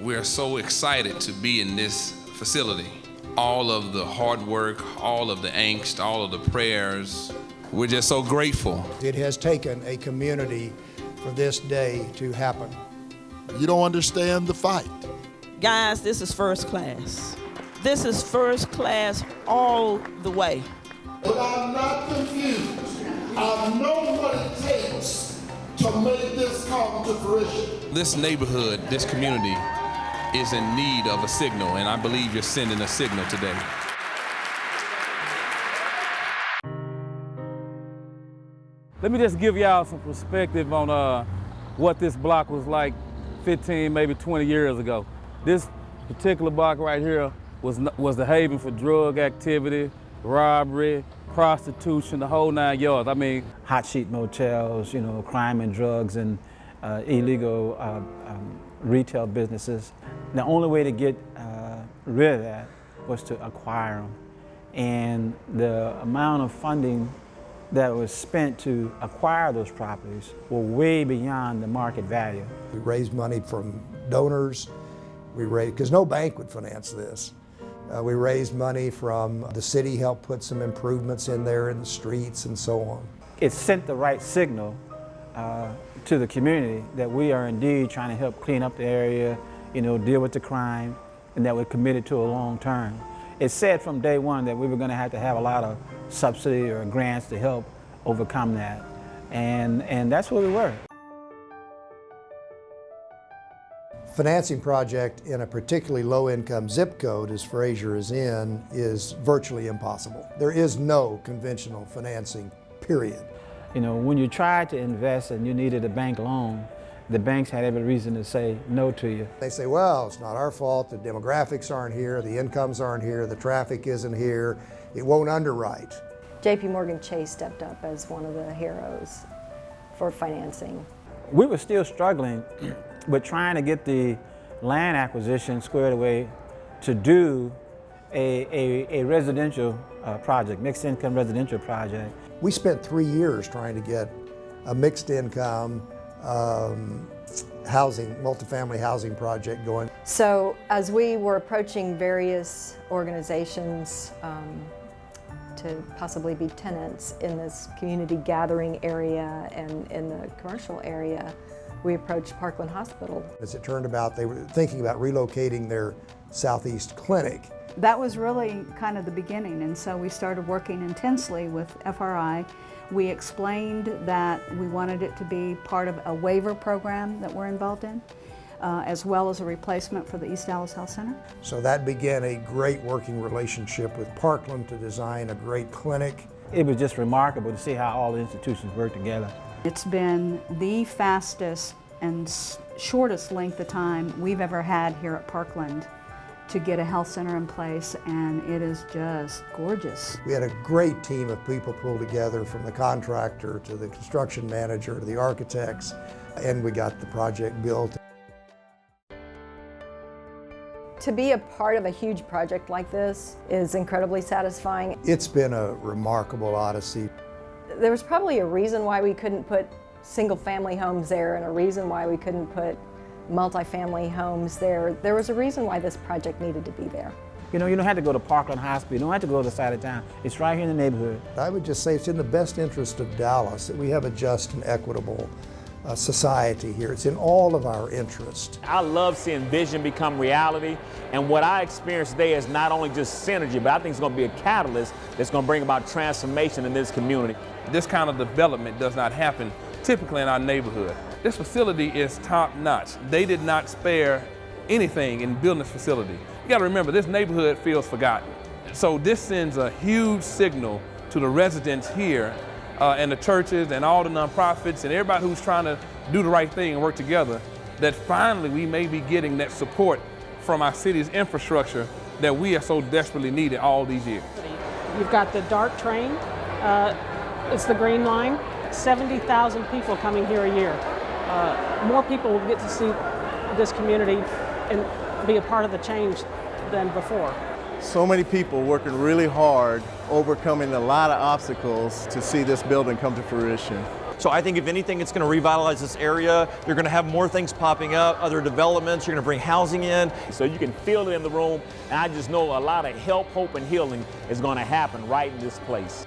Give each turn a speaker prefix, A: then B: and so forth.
A: We're so excited to be in this facility. All of the hard work, all of the angst, all of the prayers, we're just so grateful.
B: It has taken a community for this day to happen.
C: You don't understand the fight.
D: Guys, this is first class. This is first class all the way.
C: But I'm not confused. I know what it takes to make this come to fruition.
A: This neighborhood, this community is in need of a signal, and I believe you're sending a signal today.
E: Let me just give y'all some perspective on what this block was like 15, maybe 20 years ago. This particular block right here was the haven for drug activity, robbery, prostitution, the whole 9 yards. I mean,
F: hot sheet motels, you know, crime and drugs and illegal retail businesses. The only way to get rid of that was to acquire them. And the amount of funding that was spent to acquire those properties were way beyond the market value.
B: We raised money from donors. Because no bank would finance this. We raised money from the city, helped put some improvements in there in the streets and so on.
F: It sent the right signal to the community that we are indeed trying to help clean up the area, you know, deal with the crime, and that we're committed to a long term. It said from day one that we were going to have a lot of subsidy or grants to help overcome that, and that's where we were.
B: Financing project in a particularly low-income zip code, as Fraser is in, is virtually impossible. There is no conventional financing, period.
F: You know, when you tried to invest and you needed a bank loan, the banks had every reason to say no to you.
B: They say, well, it's not our fault, the demographics aren't here, the incomes aren't here, the traffic isn't here, it won't underwrite.
G: JP Morgan Chase stepped up as one of the heroes for financing.
F: We were still struggling with trying to get the land acquisition squared away to do a residential project, mixed income residential project.
B: We spent 3 years trying to get a mixed income multifamily housing project going.
G: So as we were approaching various organizations to possibly be tenants in this community gathering area and in the commercial area, we approached Parkland Hospital. As
B: it turned out, they were thinking about relocating their Southeast clinic.
H: That was really kind of the beginning, and so we started working intensely with FRI. We explained that we wanted it to be part of a waiver program that we're involved in, as well as a replacement for the East Dallas Health Center.
B: So that began a great working relationship with Parkland to design a great clinic.
F: It was just remarkable to see how all the institutions work together.
H: It's been the fastest and shortest length of time we've ever had here at Parkland to get a health center in place, and it is just gorgeous.
B: We had a great team of people pulled together, from the contractor to the construction manager to the architects, and we got the project built.
G: To be a part of a huge project like this is incredibly satisfying.
B: It's been a remarkable odyssey.
G: There was probably a reason why we couldn't put single-family homes there and a reason why we couldn't put multifamily homes there. There was a reason why this project needed to be there.
F: You know, you don't have to go to Parkland Hospital, you don't have to go to the side of town. It's right here in the neighborhood.
B: I would just say it's in the best interest of Dallas that we have a just and equitable society here. It's in all of our interest.
I: I love seeing vision become reality, and what I experienced today is not only just synergy, but I think it's going to be a catalyst that's going to bring about transformation in this community.
A: This kind of development does not happen typically in our neighborhood. This facility is top-notch. They did not spare anything in building this facility. You got to remember, this neighborhood feels forgotten. So this sends a huge signal to the residents here and the churches and all the nonprofits and everybody who's trying to do the right thing and work together, that finally we may be getting that support from our city's infrastructure that we have so desperately needed all these years.
J: You've got the DART train, it's the Green Line, 70,000 people coming here a year. More people will get to see this community and be a part of the change than before.
K: So many people working really hard, overcoming a lot of obstacles to see this building come to fruition.
L: So I think if anything, it's going to revitalize this area. You're going to have more things popping up, other developments. You're going to bring housing in.
I: So you can feel it in the room, and I just know a lot of help, hope, and healing is going to happen right in this place.